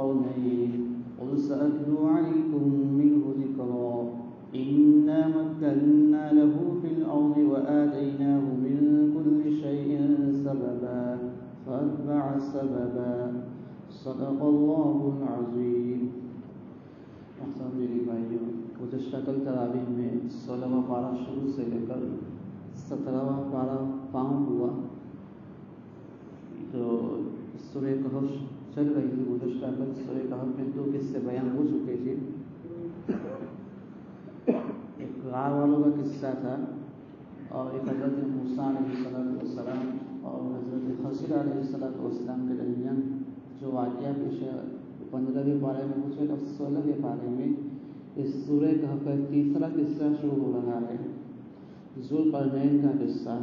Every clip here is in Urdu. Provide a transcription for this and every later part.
القرنين قل سأتلو عليكم منه ذكرا إنا مكنا له في الأرض وآتيناه من كل شيء سببا فأتبع سببا صدق الله العظيم. بھائیوں، گزشتہ کل تراویح میں 16واں پارہ شروع سے لے کر 17واں پارہ پاؤں ہوا تو سورہ کہف چل رہی تھی. گزشتہ کل سورہ کہف میں 2 قصے بیان ہو چکے تھے. ایک غار والوں کا قصہ تھا اور ایک حضرت موسیٰ علیہ السلام اور حضرت خضر علیہ السلام کے درمیان جو واقعہ پیش 15ویں پارے میں ہو چکا. 16ویں پارے میں اس سورہ کہف کا تیسرا قصہ شروع ہو رہا ہے. ذوالقرنین کا قصہ.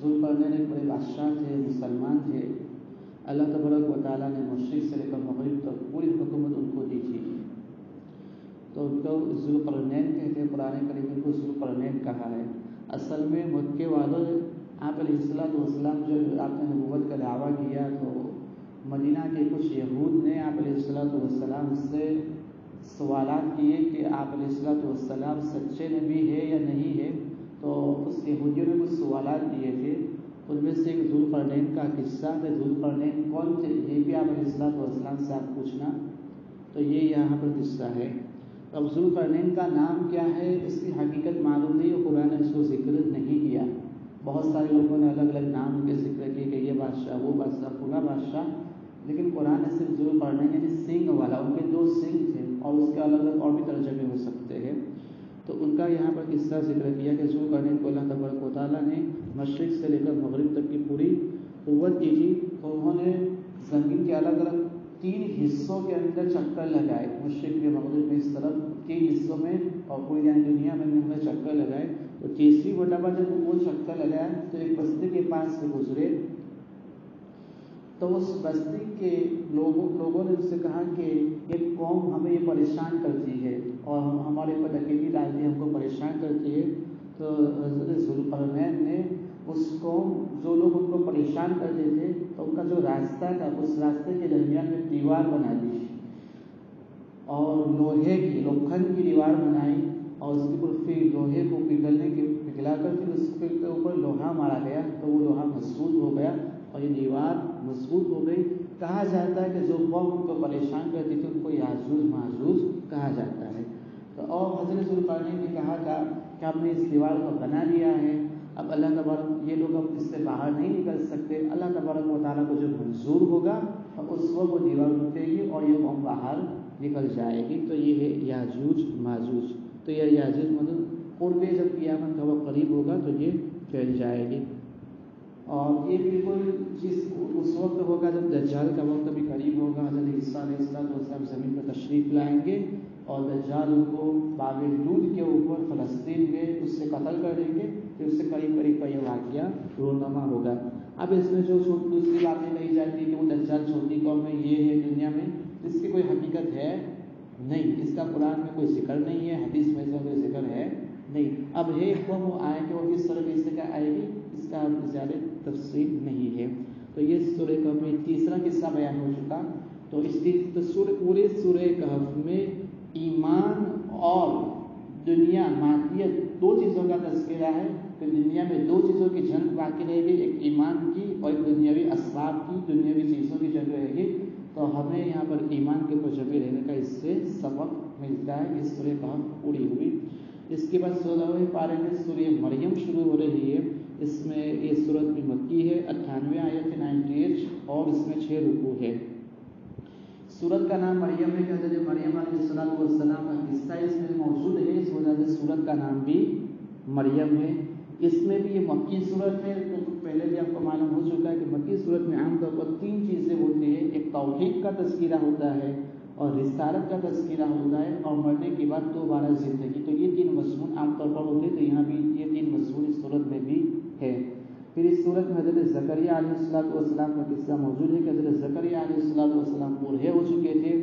ذوالقرنین ایک بڑے بادشاہ تھے، مسلمان تھے. اللہ تبارک و تعالیٰ نے مشرق سے لے کر مغرب تک پوری حکومت ان کو دی تھی. تو ان کو ذوالقرنین کہتے ہیں. قرآن کریم کو ذوالقرنین کہا ہے. اصل میں مکے والوں آپ علیہ السلام جب آپ نے نبوت کا دعویٰ کیا تو مدینہ کے کچھ یہود نے آپ علیہ السلام سے سوالات کیے کہ آپ علیہ السلام سچے نبی ہے یا نہیں ہے. تو اس یہودیوں نے کچھ سوالات دیے تھے. ان میں سے ایک ذوالقرنین کا قصہ ہے. ذوالقرنین کون تھے یہ بھی آپ علیہ السلام سے آپ پوچھنا. تو یہ یہاں پر قصہ ہے. اب ذوالقرنین کا نام کیا ہے اس کی حقیقت معلوم نہیں اور قرآن نے اس کو ذکر نہیں کیا. بہت سارے لوگوں نے الگ الگ نام کے ذکر کیے کہ یہ بادشاہ وہ بادشاہ فلاں بادشاہ، لیکن قرآن نے صرف ذوالقرنین یعنی سینگ والا، ان کے 2 سینگ تھے اور اس کے الگ الگ اور بھی ترجمے ہو سکتے ہیں. تو ان کا یہاں پر قصہ ذکر کیا کہ ذوالقرنین کو اللہ تبارک و تعالیٰ نے مشرق سے لے کر مغرب تک کی پوری قوت دی تھی. تو انہوں نے زمین کے الگ الگ 3 حصوں کے اندر چکر لگائے. مشرق کے مغرب میں اس طرف 3 حصوں میں اور پوری دنیا میں انہوں نے چکر لگائے. تو تیسری مرتبہ جب وہ چکر لگایا تو ایک بستی کے پاس سے گزرے. تو اس بستی کے لوگوں نے اس سے کہا کہ ایک قوم ہمیں یہ پریشان کرتی ہے اور ہمارے اوپر ڈکیتی ڈالتی ہے، ہم کو پریشان کرتی ہے. تو حضرت ذوالقرنین نے اس قوم جو لوگ ان کو پریشان کرتے تھے تو ان کا جو راستہ تھا اس راستے کے درمیان میں دیوار بنا دی اور لوہے کی لوکھن کی دیوار بنائی اور اس کے اوپر پھر لوہے کو پگھلا کر پھر اس کے اوپر لوہا مارا گیا. تو وہ لوہا مضبوط ہو گیا اور یہ دیوار مضبوط ہو گئی. کہا جاتا ہے کہ جو قوم ان کو پریشان کرتی تھی ان کو یاجوج ماجوج کہا جاتا ہے. تو اور حضرت ذوالقرنین نے کہا تھا کہ ہم نے اس دیوار کو بنا لیا ہے. اب اللہ تبارک یہ لوگ اب اس سے باہر نہیں نکل سکتے. اللہ تبارک و تعالیٰ کو جو منظور ہوگا اس وقت وہ دیوار ٹوٹے گی اور یہ قوم باہر نکل جائے گی. تو یہ ہے یاجوج ماجوج. تو یہ یاجوج ماجوج قرب جب قیامت کا وقت قریب ہوگا تو یہ پھیل جائے گی. اور یہ بالکل اس وقت ہوگا جب دجال کا وقت بھی قریب ہوگا. حضرت عیسیٰ علیہ السلام زمین پر تشریف لائیں گے اور دجال کو باب دود کے اوپر فلسطین میں اس سے قتل کر دیں گے. پھر اس سے قریب کا یہ واقعہ رونما ہوگا. اب اس میں جو دوسری باتیں کہی جاتی ہے کہ وہ دجال چھوٹی قوم میں یہ ہے دنیا میں، اس کی کوئی حقیقت ہے نہیں. اس کا قرآن میں کوئی ذکر نہیں ہے، حدیث میں سے کوئی ذکر ہے نہیں. اب ہے قوم وہ آئے کہ وہ کس طرح سے کیا آئے گی اس کا زیادہ تفصیل نہیں ہے. تو یہ سورہ کہف میں تیسرا قصہ بیان ہو چکا. تو اس پورے سورہ کہف میں ایمان اور دنیا مادیت 2 چیزوں کا تذکرہ ہے. کہ دنیا میں 2 چیزوں کی جنگ باقی رہے گی، ایک ایمان کی اور ایک دنیاوی اسباب کی، دنیاوی چیزوں کی جنگ رہے گی. تو ہمیں یہاں پر ایمان کے اوپر جمے رہنے کا اس سے سبق ملتا ہے. اس سورہ کہف پوری ہوئی. اس کے بعد 16ویں پارے میں سورہ مریم شروع ہو رہی ہے. اس میں یہ سورت بھی مکی ہے. 98 آیت 98 اور اس میں 6 رکوع ہے. سورت کا نام مریم ہے کہ حضرت مریم علیہ السلام کا قصہ اس میں موجود ہے. اس وجہ سے سورت کا نام بھی مریم ہے. اس میں بھی یہ مکی صورت ہے. تو پہلے بھی آپ کو معلوم ہو چکا ہے کہ مکی صورت میں عام طور پر 3 چیزیں ہوتی ہیں. ایک توحید کا تذکرہ ہوتا ہے اور رسالت کا تذکرہ ہوتا ہے اور مرنے کے بعد دوبارہ زندگی. تو یہ 3 مضمون عام طور پر ہوتے ہیں. تو یہاں بھی یہ 3 مضمون اس صورت میں بھی ہے. پھر اس صورت میں حضرت زکریا علیہ السلام کا قصہ موجود ہے کہ حضرت زکریا علیہ السلام بوڑھے ہو چکے تھے،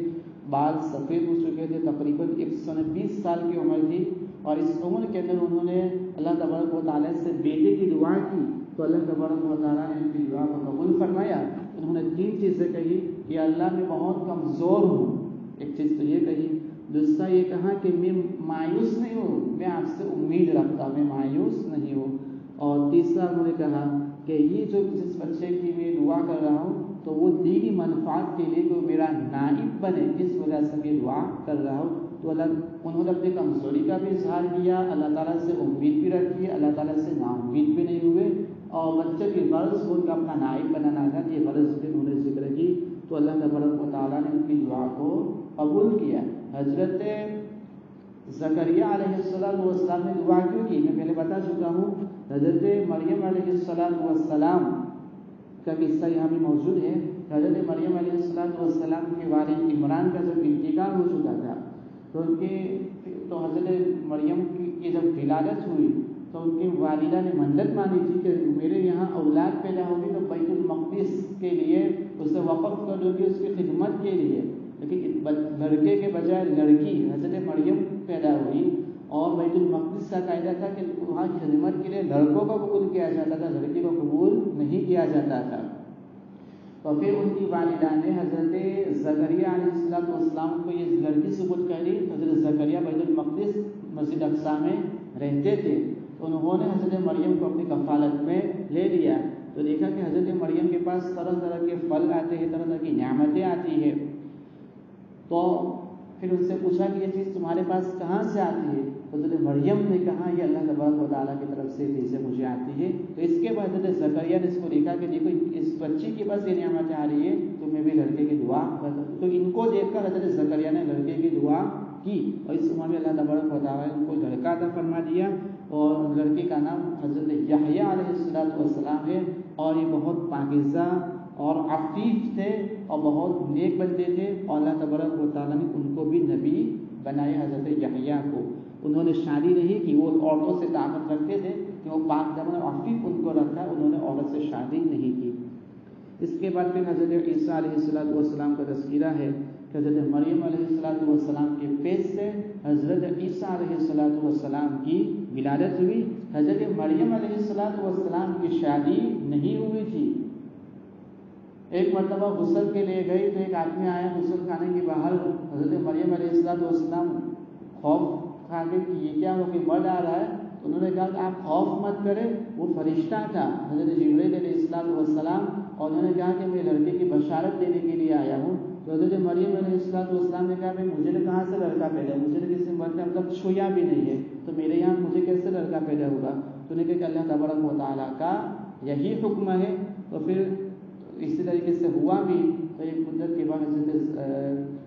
بال سفید ہو چکے تھے، تقریباً 120 سال کی عمر تھی. اور اس عمر کے اندر انہوں نے اللہ تبارک و تعالیٰ سے بیٹے کی دعا کی تو اللہ تبارک و تعالیٰ نے ان کی دعا کو قبول فرمایا. انہوں نے 3 چیزیں کہی کہ اللہ میں بہت کمزور ہوں، ایک چیز تو یہ کہی، دوسرا یہ کہا کہ میں مایوس نہیں ہوں، میں آپ سے امید رکھتا ہوں، میں مایوس نہیں ہوں، اور تیسرا انہوں نے کہا کہ یہ جو جس بچے کی میں دعا کر رہا ہوں تو وہ دینی منفعت کے لیے کہ وہ میرا نائب بنے، اس وجہ سے میں دعا کر رہا ہوں۔ تو انہوں نے اپنی کمزوری کا بھی اظہار کیا، اللہ تعالیٰ سے امید بھی رکھی، اللہ تعالیٰ سے نا امید بھی نہیں ہوئے، اور بچے کی غرض کو ان کا اپنا نائب بنانا تھا، یہ غرض بھی انہوں نے ذکر کی، تو اللہ تبارک و تعالیٰ نے ان کی دعا کو قبول کیا۔ حضرت زکریا علیہ السلام نے دعا کیوں کی، میں پہلے بتا چکا ہوں۔ حضرت مریم علیہ السلام کا قصہ یہاں بھی موجود ہے۔ حضرت مریم علیہ السلام کے والد عمران کا جب انتقال ہو چکا تھا تو حضرت مریم کی جب ولادت ہوئی تو ان کی والدہ نے منت مانی تھی کہ میرے یہاں اولاد پیدا ہوگی تو بیت المقدس کے لیے اسے وقف کر دوں گی، اس کی خدمت کے لیے، لیکن لڑکے کے بجائے لڑکی حضرت مریم پیدا ہوئی، اور بیت المقدس کا قاعدہ تھا کہ وہاں کی خدمت کے لیے لڑکوں کو قبول کیا جاتا تھا، لڑکی کو قبول نہیں کیا جاتا تھا۔ تو پھر ان کی والدہ نے حضرت زکریا علیہ السلام کو یہ لڑکی سپرد کر دی۔ حضرت زکریا بیت المقدس مسجد اقصی میں رہتے تھے، تو انہوں نے حضرت مریم کو اپنی کفالت میں لے لیا، تو دیکھا کہ حضرت مریم کے پاس طرح طرح کے پھل آتے ہیں، طرح طرح کی نعمتیں آتی ہیں، تو پھر ان سے پوچھا کہ یہ چیز تمہارے پاس کہاں سے آتی ہے؟ حضرت مریم نے کہا یہ اللہ تبارک و تعالیٰ کی طرف سے چیزیں مجھے آتی ہے۔ تو اس کے بعد حضرت زکریا نے اس کو دیکھا کہ دیکھو اس بچی کے پاس یہ نعمتیں آ رہی ہے، تو میں بھی لڑکے کی دعا کرتا ہوں، تو ان کو دیکھ کر حضرت زکریا نے لڑکے کی دعا کی، اور اس عمر میں اللہ تبارک و تعالیٰ نے ان کو لڑکا عطا فرما دیا، اور لڑکے کا نام حضرت یحییٰ علیہ السلام ہے، اور یہ بہت پاکیزہ اور عفیف تھے اور بہت نیک بندے تھے، اور اللہ تبارک و تعالیٰ نے ان کو بھی نبی بنایا۔ حضرت یحییٰ کو انہوں نے شادی نہیں کی، وہ عورتوں سے تعلق رکھتے تھے کہ وہ پاک دامن اور عفیف ان کو رکھا، انہوں نے عورت سے شادی نہیں کی۔ اس کے بعد پھر حضرت عیسیٰ علیہ السلام کا تذکرہ ہے کہ حضرت مریم علیہ السلام کے پیٹ سے حضرت عیسیٰ علیہ السلام کی ولادت ہوئی۔ حضرت مریم علیہ السلام کی شادی نہیں ہوئی تھی۔ ایک مرتبہ غسل کے لیے گئی تو ایک آدمی آیا غسل خانے کے باہر، حضرت مریم علیہ السلام خوف کھا گئے کہ یہ کیا ہو کہ مرد آ رہا ہے، تو انہوں نے کہا کہ آپ خوف مت کریں، وہ فرشتہ تھا حضرت جبرائیل علیہ السلام، اور انہوں نے کہا کہ میں لڑکے کی بشارت دینے کے لیے آیا ہوں۔ تو حضرت مریم علیہ السلام نے کہا کہ مجھے نے کہاں سے لڑکا پیدا، مجھے نے کسی مرد کا مطلب چھویا بھی نہیں ہے، تو میرے یہاں مجھے کیسے لڑکا پیدا ہوگا؟ تو انہوں نے کہا کہ اللہ تبارک و تعالیٰ کا یہی حکم ہے۔ تو پھر اسی طریقے سے ہوا بھی، تو ایک مدت کے بعد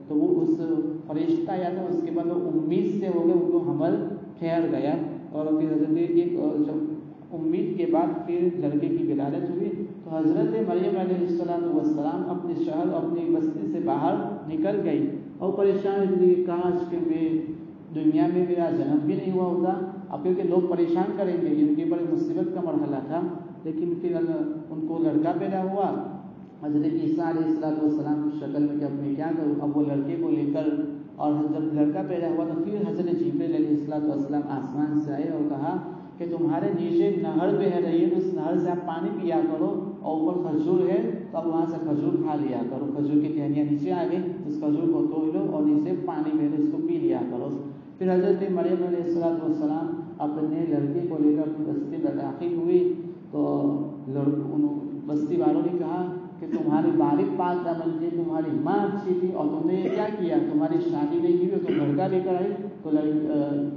تو وہ اس فرشتہ آیا تھا، اس کے بعد وہ امید سے ہو گئے، ان کو حمل ٹھہر گیا، اور پھر حضرت ایک جب امید کے بعد پھر لڑکے کی ولادت ہوئی، تو حضرت مریم علیہ السلام اپنے شہر اپنی بستی سے باہر نکل گئی اور پریشان ہوئی، کاش کہ میں دنیا میں میرا جنم بھی نہیں ہوا ہوتا، اب کیونکہ لوگ پریشان کریں گے، ان کے بڑے مصیبت کا مرحلہ تھا۔ لیکن پھر ان کو لڑکا پیدا ہوا حضرت عیسیٰ علیہ السلام کی شکل میں، کہ اب میں کیا کروں، اب وہ لڑکے کو لے کر، اور جب لڑکا پیدا ہوا تو پھر حضرت جبرائیل علیہ السلام آسمان سے آئے اور کہا کہ تمہارے نیچے نہر بہہ رہی ہے، تو اس نہر سے آپ پانی پیا کرو، اور اوپر کھجور ہے تو اب وہاں سے کھجور کھا لیا کرو، کھجور کی ٹہنیاں نیچے آ گئی، اس کھجور کو توڑ لو اور نیچے پانی میں اس کو پی لیا کرو۔ پھر حضرت مریم علیہ السلام اپنے لڑکے کو لے کر اپنی بستی میں داخل ہوئی، تو بستی والوں نے کہا کہ تمہاری والد پاک دامن تھی، تمہاری ماں اچھی تھی، اور تم نے یہ کیا کیا، تمہاری شادی نہیں ہوئی تو لڑکا لے کر آئی۔ تو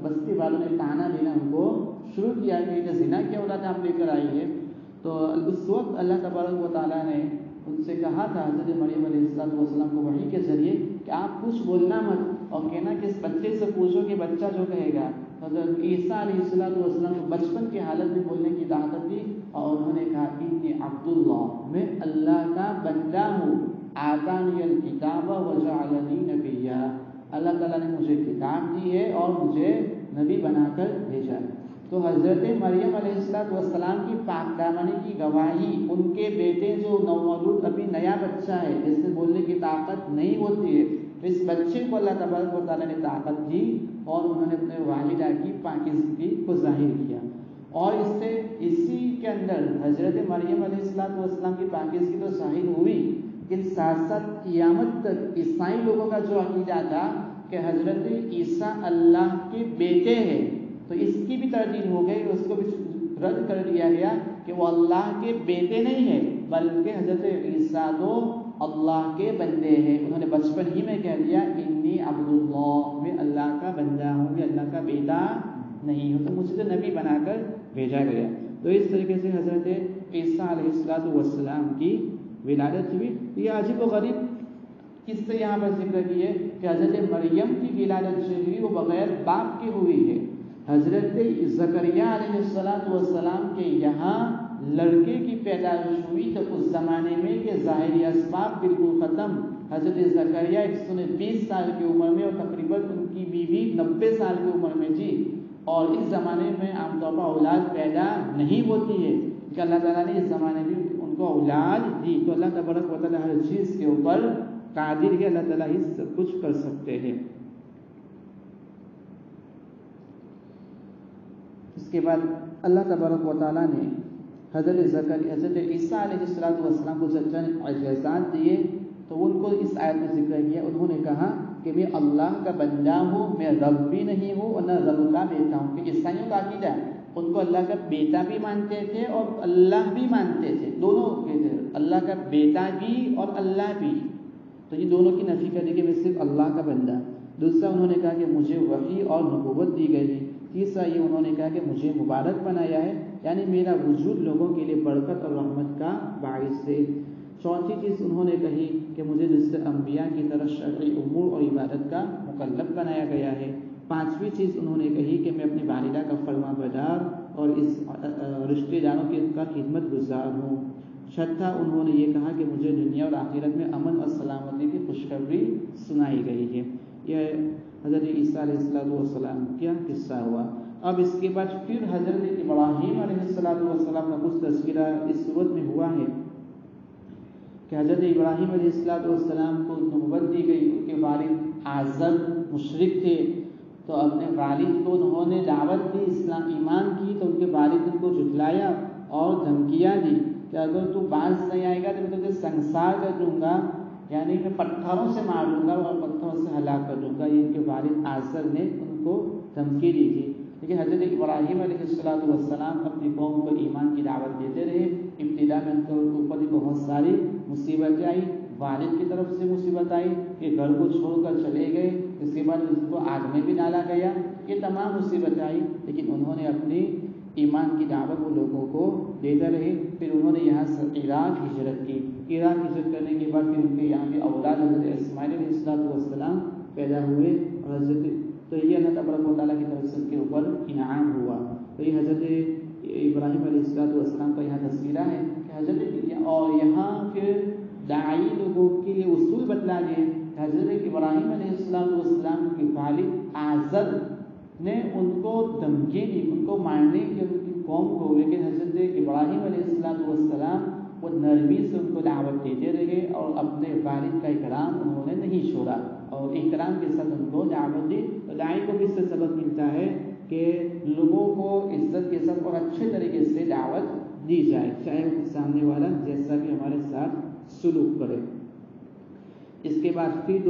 بستی والوں نے تانا دینا ان کو شروع کیا کہ یہ زنا کیا اولاد آپ لے کر آئی ہے۔ تو اس وقت اللہ تبارک و تعالیٰ نے ان سے کہا تھا حضرت مریم علیہ السلام کو وحی کے ذریعے کہ آپ کچھ بولنا مت، اور کہنا کہ اس بچے سے پوچھو کہ بچہ جو کہے گا۔ حضرت عیسیٰ علیہ السلام کو بچپن کی حالت میں بولنے کی طاقت دی، اور انہوں نے کہا انی عبداللہ، میں اللہ کا بندہ ہوں، آتانی الکتاب وجعلنی نبیا، اللہ تعالیٰ نے مجھے کتاب دی ہے اور مجھے نبی بنا کر بھیجا۔ تو حضرت مریم علیہ السلام کی پاک دامنی کی گواہی، ان کے بیٹے جو نومولود ابھی نیا بچہ ہے جس سے بولنے کی طاقت نہیں ہوتی ہے، اس بچے کو اللہ تبارک و تعالیٰ نے طاقت دی، اور انہوں نے اپنے والدہ کی پاکیزگی کو ظاہر کیا، اور اسی کے اندر حضرت مریم علیہ السلام کی پاکیزگی تو ظاہر ہوئی، لیکن ساتھ ساتھ قیامت تک عیسائی لوگوں کا جو عقیدہ تھا کہ حضرت عیسیٰ اللہ کے بیٹے ہیں، تو اس کی بھی تردید ہو گئی، اس کو بھی رد کر دیا گیا کہ وہ اللہ کے بیٹے نہیں ہیں، بلکہ حضرت عیسیٰ تو اللہ کے بندے ہیں۔ انہوں نے بچپن ہی میں کہہ دیا انی عبد اللہ، میں اللہ کا بندہ ہوں، میں اللہ کا بیٹا نہیں ہوں، تو مجھے تو نبی بنا کر بھیجا گیا۔ تو اس طریقے سے حضرت عیسیٰ علیہ السلام کی ولادت ہوئی۔ یہ عجیب و غریب کس سے یہاں پر ذکر کی ہے کہ حضرت مریم کی ولادت جو ہوئی وہ بغیر باپ کی ہوئی ہے۔ حضرت زکریا علیہ السلام کے یہاں لڑکے کی پیدائش ہوئی تو اس زمانے میں کہ ظاہری اسباب بالکل ختم، حضرت زکریا 120 سال کی عمر میں اور تقریباً ان کی بیوی 90 سال کی عمر میں جی، اور اس زمانے میں عام طور پر اولاد پیدا نہیں ہوتی ہے کہ اللہ تعالیٰ نے اس زمانے میں ان کو اولاد دی۔ تو اللہ تبارک و تعالیٰ ہر چیز کے اوپر قادر ہے، اللہ تعالیٰ ہی سب کچھ کر سکتے ہیں۔ اس کے بعد اللہ تبارک و تعالیٰ نے حضرت عیسیٰ علیہ السلام کو جب اعزازات دیے تو ان کو اس آیت میں ذکر کیا، انہوں نے کہا کہ میں اللہ کا بندہ ہوں، میں رب بھی نہیں ہوں اور نہ رب کا بیٹا ہوں، کہ عیسائیوں کا عقیدہ ہے، ان کو اللہ کا بیٹا بھی مانتے تھے اور اللہ بھی مانتے تھے، دونوں تھے، اللہ کا بیٹا بھی اور اللہ بھی، تو یہ دونوں کی نفی کرنے کے میں صرف اللہ کا بندہ۔ دوسرا انہوں نے کہا کہ مجھے وحی اور نبوت دی گئی ہے۔ تیسرا یہ انہوں نے کہا کہ مجھے مبارک بنایا ہے، یعنی میرا وجود لوگوں کے لیے برکت اور رحمت کا باعث ہے۔ چوتھی چیز انہوں نے کہی کہ مجھے دوسرے انبیاء کی طرح شرعی امور اور عبادت کا مکلف بنایا گیا ہے۔ پانچویں چیز انہوں نے کہی کہ میں اپنی والدہ کا فرما بردار اور اس رشتہ داروں کی کا خدمت گزار ہوں۔ چھٹا انہوں نے یہ کہا کہ مجھے دنیا اور آخرت میں امن اور سلامتی کی خوشخبری سنائی گئی ہے۔ یہ حضرت عیسیٰ علیہ السلام کا قصہ ہوا۔ اب اس کے بعد پھر حضرت ابراہیم علیہ السلام کا کچھ تذکرہ اس صورت میں ہوا ہے کہ حضرت ابراہیم علیہ السلام کو نبوت دی گئی، ان کے والد آزر مشرک تھے، تو اپنے والد کو انہوں نے دعوت دی، اسلام ایمان کی، تو ان کے والد ان کو جھٹلایا اور دھمکیاں دی کہ اگر تو باز نہیں آئے گا تو میں تجھے سنسار کر دوں گا، یعنی میں پتھروں سے مار دوں گا اور پتھروں سے ہلاک کر دوں گا، یہ ان کے والد آزر نے ان کو دھمکی دی تھی۔ لیکن حضرت ابراہیم علیہ السلام اپنی قوم کو ایمان کی دعوت دیتے رہے۔ ابتدا میں ان کے اوپر بھی بہت ساری مصیبتیں آئی، والد کی طرف سے مصیبت آئی کہ گھر کو چھوڑ کر چلے گئے، اس کے بعد ان کو آگ میں بھی ڈالا گیا، یہ تمام مصیبتیں آئی، لیکن انہوں نے اپنی ایمان کی دعوت وہ لوگوں کو دیتے رہے۔ پھر انہوں نے یہاں سے عراق ہجرت کی۔ عراق ہجرت کرنے کے بعد پھر ان کے یہاں بھی اولاد حضرت اسماعیل علیہ السلام پیدا ہوئے، اور حضرت تو یہ اللہ تبارک و تعالیٰ کی طرف سے ان کے اوپر انعام ہوا۔ تو یہ حضرت ابراہیم علیہ السلام کا یہاں تذکرہ ہے کہ حضرت، اور یہاں پھر داعی لوگوں کے لیے اصول بتلا گئے۔ حضرت ابراہیم علیہ السلام کے والد آزر نے ان کو دھمکی دی، ان کو مارنے کی ان کی قوم کو، لیکن حضرت ابراہیم علیہ السلام وہ نرمی سے ان کو دعوت دیتے رہے اور اپنے والد کا اکرام انہوں نے نہیں چھوڑا اور اکرام کے ساتھ ان کو دعوت دی۔ تو داعی کو بھی اس سے سبق ملتا ہے کہ لوگوں کو عزت کے ساتھ اور اچھے طریقے سے دعوت دی جائے، چاہے سامنے والا جیسا بھی ہمارے ساتھ سلوک کرے۔ اس کے بعد پھر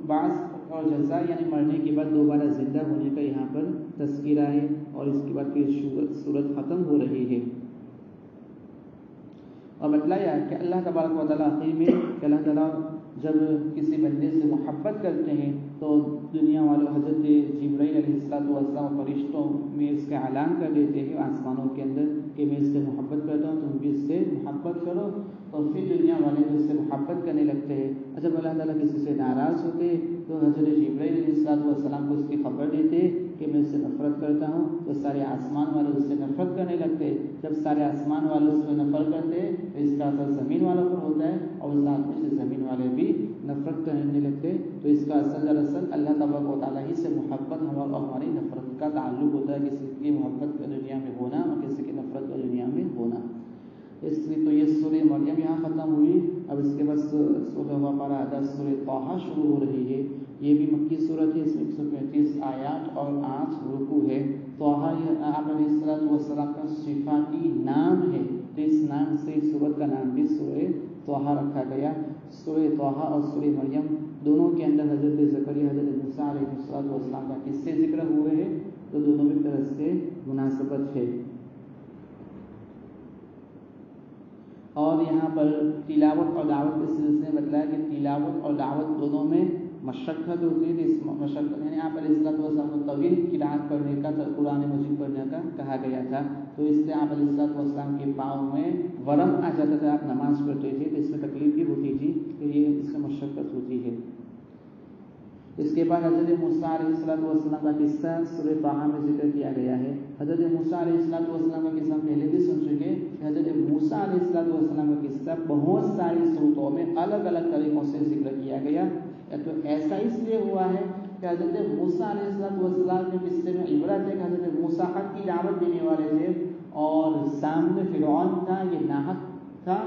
بعض اور جزا یعنی مرنے کے بعد دوبارہ زندہ ہونے کا یہاں پر تذکرہ ہے، اور اس کے بعد پھر سورت ختم ہو رہی ہے۔ اور بتلایا کہ اللہ تبارک و تعالیٰ آخر میں کہ اللہ تعالیٰ جب کسی بندے سے محبت کرتے ہیں تو دنیا والوں حضرت جبرائیل علیہ السلام فرشتوں میں اس کا اعلان کر دیتے ہیں آسمانوں کے اندر کہ میں اس سے محبت کرتا ہوں، تم بھی اس سے محبت کرو، اور پھر دنیا والے اس سے محبت کرنے لگتے ہیں۔ جب اللہ تعالیٰ کسی سے ناراض ہوتے تو حضرت جبرائیل علیہ السلام کو اس کی خبر دیتے کہ میں اس سے نفرت کرتا ہوں، تو سارے آسمان والے اس سے نفرت کرنے لگتے۔ جب سارے آسمان والے اس سے نفرت کرتے تو اس کا اثر زمین والوں پر ہوتا ہے، اور اس آدمی سے زمین والے بھی نفرت کرنے لگتے۔ تو اس کا اثر دراصل اللہ تبارک و تعالیٰ ہی سے محبت اور ہماری نفرت کا تعلق ہوتا ہے، کسی کی محبت کا دنیا میں ہونا اور کسی کی نفرت کا دنیا میں ہونا۔ اس لیے تو یہ سورہ مریم یہاں ختم ہوئی۔ اب اس کے بعد سورہ بقرہ سورہ طٰہٰ شروع ہو رہی ہے۔ یہ بھی مکی صورت ہے، اس میں 135 آیات اور 8 رکوع ہے۔ طٰہٰ آپ علیہ السلام کا صفاتی نام ہے، تو اس نام سے اس سورت کا نام بھی سورہ طٰہٰ رکھا گیا۔ سورہ طٰہٰ اور سورہ مریم دونوں کے اندر حضرت زکریا حضرت موسیٰ علیہ السلام کا قصے ذکر ہوئے ہیں، تو دونوں کی طرف سے مناسبت ہے۔ اور یہاں پر تلاوت اور دعوت کے سلسلے میں بتلایا کہ تلاوت اور دعوت دونوں میں مشقت ہوتی ہے، اس مشقت یعنی آپ علیہ السلام کو طویل قرأت پڑھنے کا، قرآن مجید پڑھنے کا کہا گیا تھا، تو اس سے آپ علیہ السلام کے پاؤں میں ورم آ جاتا تھا، آپ نماز پڑھتے تھے تو اس میں تکلیف بھی ہوتی تھی، کہ یہ اس میں مشقت ہوتی ہے۔ اس کے بعد حضرت موسیٰ علیہ السلام کا قصہ سورہ طٰہٰ میں ذکر کیا گیا ہے۔ حضرت موسیٰ علیہ السلام کا قصہ ہم پہلے بھی سن چکے کہ حضرت موسیٰ علیہ السلام کا قصہ بہت ساری صورتوں میں الگ الگ طریقوں سے ذکر کیا گیا۔ تو ایسا اس لیے ہوا ہے کہ حضرت موسیٰ علیہ السلام کے قصے میں عبرت ہے کہ حضرت موسیٰ حق کی دعوت دینے والے تھے اور سامنے فرعون تھا، یہ ناحق تھا،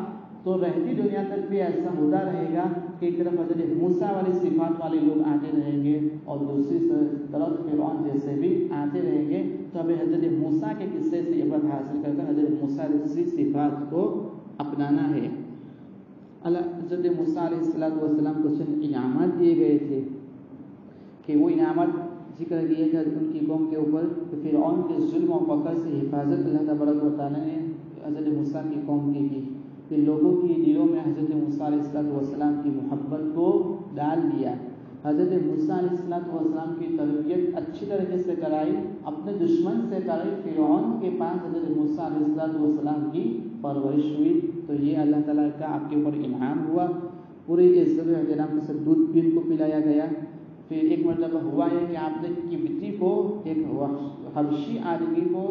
تو رہتی دنیا تک بھی ایسا ہوتا رہے گا کہ ایک طرف حضرت موسیٰ والی صفات والے لوگ آتے رہیں گے اور دوسری طرف فرعون جیسے بھی آتے رہیں گے، تو ہمیں حضرت موسیٰ کے قصے سے عبرت حاصل کر کر حضرت موسیٰ علیہ صفات کو اپنانا ہے۔ حضرت موسیٰ علیہ السلام کو چند انعامات دیے گئے تھے کہ وہ انعامات ذکر کیے کہ ان کی قوم کے اوپر فرعون کے ظلم و فقر سے حفاظت اللہ تبارک و تعالیٰ نے حضرت موسیٰ کی قوم کی کہ لوگوں کی دلوں میں حضرت موسیٰ علیہ السلام کی محبت کو ڈال دیا۔ حضرت موسیٰ علیہ السلام کی تربیت اچھی طریقے سے کرائی، اپنے دشمن سے کرائی، فرعون کے پاس حضرت موسیٰ علیہ السلام کی پرورش ہوئی، تو یہ اللہ تعالیٰ کا آپ کے اوپر انعام ہوا۔ پورے عزت و احترام کے ساتھ دودھ بھی ان کو پلایا گیا۔ پھر ایک مرتبہ ہوا ہے کہ آپ نے کبتی کو، ایک حبشی آدمی کو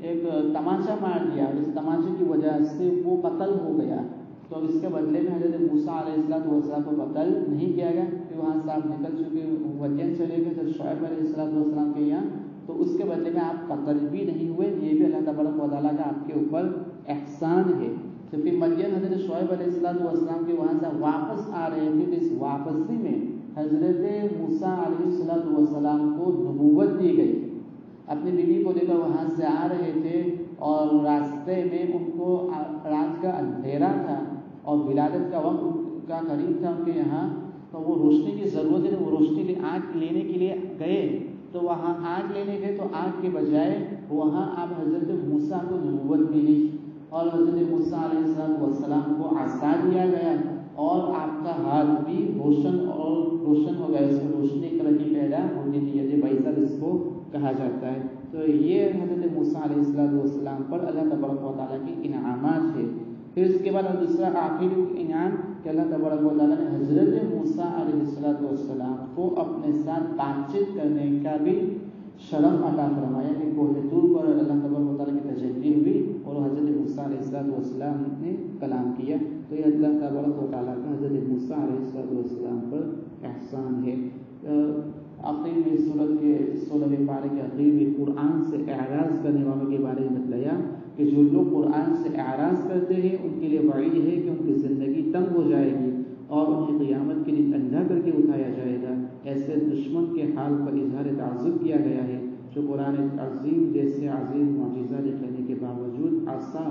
ایک تماچا مار دیا، اس تماچے کی وجہ سے وہ قتل ہو گیا، تو اس کے بدلے میں حضرت موسیٰ علیہ السلام کو قتل نہیں کیا گیا، کہ وہاں سے آپ نکل چکے مدین چلے گئے حضرت شعیب علیہ السلام کے یہاں، تو اس کے بدلے میں آپ قتل بھی نہیں ہوئے، یہ بھی اللہ تبارک و تعالیٰ کا آپ کے اوپر احسان ہے۔ تو پھر مدین حضرت شعیب علیہ السلام کے وہاں سے واپس آ رہے تھے، تو اس واپسی میں حضرت موسیٰ علیہ السلام کو نبوت دی گئی۔ اپنی بیوی کو لے کر وہاں سے آ رہے تھے اور راستے میں ان کو رات کا اندھیرا تھا اور ولادت کا وقت ان کا قریب تھا ان کے یہاں، تو وہ روشنی کی ضرورت ہے، وہ روشنی آگ لینے کے لیے گئے، تو وہاں آگ لینے گئے تو آگ کے بجائے وہاں آپ حضرت موسیٰ کو نبوت ملی اور حضرت موسیٰ علیہ السلام کو عصا دیا گیا اور آپ کا ہاتھ بھی روشن ہو گیا، اس میں روشنی ایک طرح کی پیدا ہوتی تھی، یہ بیضہ اس کو کہا جاتا ہے۔ تو یہ حضرت موسیٰ علیہ السلام پر اللہ تبارک و تعالیٰ کی انعامات ہے۔ پھر اس کے بعد دوسرا آخری انعام کہ اللہ تبارک و تعالیٰ نے حضرت موسیٰ علیہ السلام کو اپنے ساتھ بات چیت کرنے کا بھی شرف عطا فرمایا کہ کوہ طور پر اللہ تبارک و تعالیٰ کی تجلی ہوئی اور حضرت موسیٰ علیہ السلام نے کلام کیا، تو یہ اللہ تبارک و تعالیٰ کا حضرت موسیٰ علیہ السلام پر احسان ہے۔ آخری میں سورت کے 16ویں پارے کے آخری میں قرآن سے اعراض کرنے والوں کے بارے میں بتلایا کہ جو لوگ قرآن سے اعراض کرتے ہیں ان کے لیے وعید ہے کہ ان کی زندگی تنگ ہو جائے گی اور انہیں قیامت کے دن اندھا کر کے اٹھایا جائے گا۔ ایسے دشمن کے حال پر اظہار تعجب کیا گیا ہے جو قرآن عظیم جیسے عظیم معجزہ دکھانے کے باوجود عصا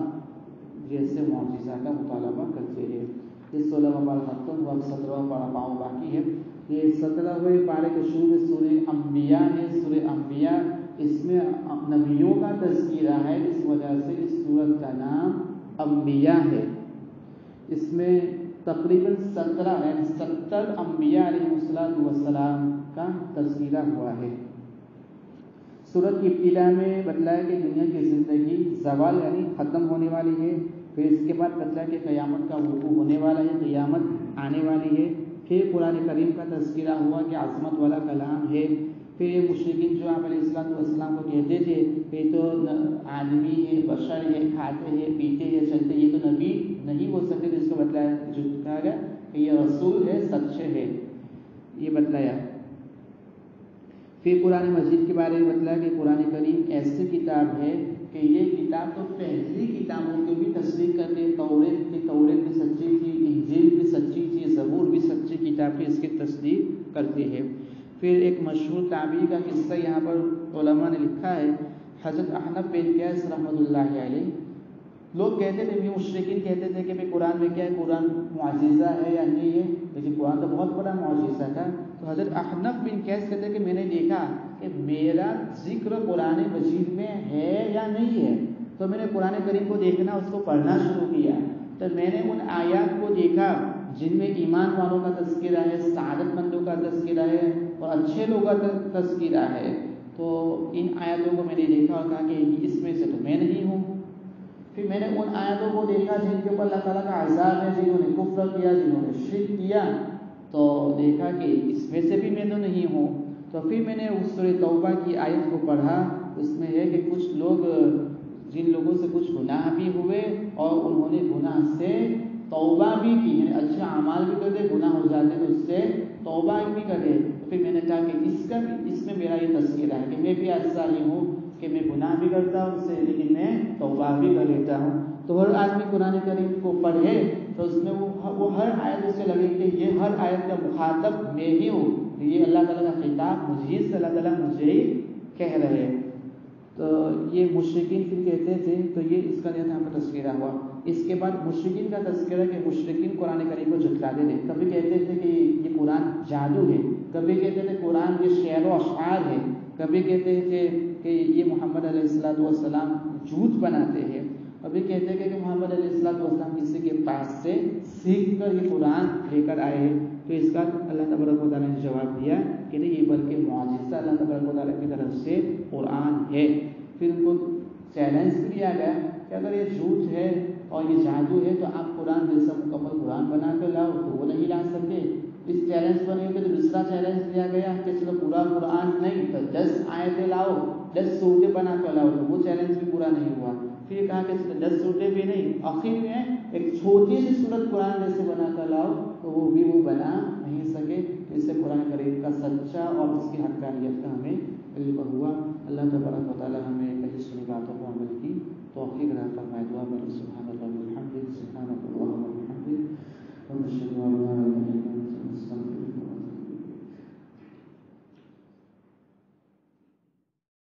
جیسے معجزہ کا مطالبہ کرتے ہیں۔ اس 16واں پارہ ختم ہوا، 17واں پارہ پاؤں باقی ہے۔ یہ 17ویں پارے کے شروع میں سورہ انبیاء ہے۔ سورہ انبیاء اس میں نبیوں کا تذکرہ ہے، اس وجہ سے اس سورت کا نام انبیاء ہے۔ اس میں تقریباً 70 انبیاء علیہ السلام کا تذکرہ ہوا ہے۔ سورت کی ابتدا میں بتلایا کہ دنیا کی زندگی زوال یعنی ختم ہونے والی ہے، پھر اس کے بعد بتلایا کہ قیامت کا وقوع ہونے والا ہے، قیامت آنے والی ہے، پھر قرآن کریم کا تذکرہ ہوا کہ عظمت والا کلام ہے، پھر یہ مشرکین جو آپ علیہ السلام کو کہتے تھے کہ تو آدمی ہے، بشر ہے، کھاتے ہیں، پیتے ہیں، چلتے، یہ تو نبی نہیں ہو سکتے، تو اس کو بتلایا جو کہا گیا کہ یہ رسول ہے، سچے ہے، یہ بتلایا۔ پھر قرآن مجید کے بارے میں بتلایا کہ قرآن کریم ایسی کتاب ہے کہ یہ کتاب تو پہلی کتابوں کی بھی تصدیق کرتی ہے، توریت بھی سچی تھی، انجیل بھی سچی تھی، زبور بھی سچی کتاب تھی، اس کی تصدیق کرتی ہے۔ پھر ایک مشہور تابعی کا قصہ یہاں پر علماء نے لکھا ہے، حضرت احنف بن قیس رحمۃ اللہ علیہ لوگ کہتے تھے، مشرکین کہتے تھے کہ بھائی قرآن میں کیا ہے، قرآن معجزہ ہے یا نہیں ہے، لیکن قرآن تو بہت بڑا معجزہ تھا۔ تو حضرت احنف بن قیس کہتے ہیں کہ میں نے دیکھا کہ میرا ذکر قرآن مجید میں ہے یا نہیں ہے، تو میں نے قرآن کریم کو دیکھنا، اس کو پڑھنا شروع کیا، تو میں نے ان آیات کو دیکھا جن میں ایمان والوں کا تذکرہ ہے، سعادت مندوں کا تذکرہ ہے اور اچھے لوگوں کا تذکرہ ہے۔ تو ان آیاتوں کو میں نے دیکھا اور کہا کہ اس میں سے تو میں نہیں ہوں۔ پھر میں نے ان آیاتوں کو دیکھا جن کے اوپر اللہ تعالیٰ کا عذاب ہے، جنہوں نے کفر کیا، جنہوں نے شرک کیا، تو دیکھا کہ اس میں سے بھی میں تو نہیں ہوں۔ تو پھر میں نے اس سورہ توبہ کی آیت کو پڑھا، اس میں ہے کہ کچھ لوگ، جن لوگوں سے کچھ گناہ بھی ہوئے اور انہوں نے گناہ سے توبہ بھی کی، یعنی اچھے اعمال بھی کرتے، گناہ ہو جاتے تو اس سے توبہ بھی کرے۔ پھر میں نے کہا کہ اس میں میرا یہ تذکرہ ہے کہ میں بھی ایسا ہی ہوں کہ میں گناہ بھی کرتا ہوں اس سے، لیکن میں توبہ بھی کر لیتا ہوں۔ تو ہر آدمی قرآن کریم کو پڑھے تو اس میں وہ ہر آیت اس سے لگے کہ یہ ہر آیت کا مخاطب میں ہی ہوں، یہ اللہ تعالیٰ کا خطاب مجھے سے اللہ تعالیٰ مجھے ہی کہہ رہے ہیں۔ تو یہ مشرکین پھر کہتے تھے، تو یہ اس کا یہاں پر تذکرہ ہوا۔ اس کے بعد مشرکین کا تذکرہ کہ مشرکین قرآن کریم کو جھٹلاتے تھے، کبھی کہتے تھے کہ یہ قرآن جادو ہے، کبھی کہتے تھے قرآن کے شعر و اشعار ہے، کبھی کہتے تھے کہ یہ محمد علیہ السلام جھوٹ بناتے ہیں، کبھی کہتے ہیں کہ محمد علیہ السلام کسی کے پاس سے سیکھ کر یہ قرآن لے کر آئے ہیں۔ تو اس کا اللہ تبارک و تعالیٰ نے جواب دیا کہ نہیں، یہ بلکہ معجزہ اللہ تبارک و تعالیٰ کی طرف سے قرآن ہے۔ پھر ان کو چیلنج بھی دیا گیا کہ اگر یہ جھوٹ ہے اور یہ جادو ہے تو آپ قرآن جیسا مکمل قرآن بنا کر لاؤ، تو وہ نہیں لا سکے۔ اس چیلنج پر نہیں کہ دوسرا چیلنج دیا گیا کہ چلو پورا قرآن نہیں تو 10 آیتیں لاؤ، 10 سورتیں بنا کر لاؤ، تو وہ چیلنج بھی پورا نہیں ہوا۔ پھر کہا کہ 10 سورتیں بھی نہیں، آخر میں ایک چھوٹی سی سورت قرآن جیسے بنا کر لاؤ، تو وہ بھی وہ بنا نہیں سکے۔ اس سے قرآن کریم کا سچا اور اس کی حقانیت کا ہمیں علم ہوا۔ اللہ تبارک و تعالیٰ ہمیں کہیں سنی باتوں کو عمل کی توفیق عطا فرمائے۔ دعا کریں سبحان اللہ۔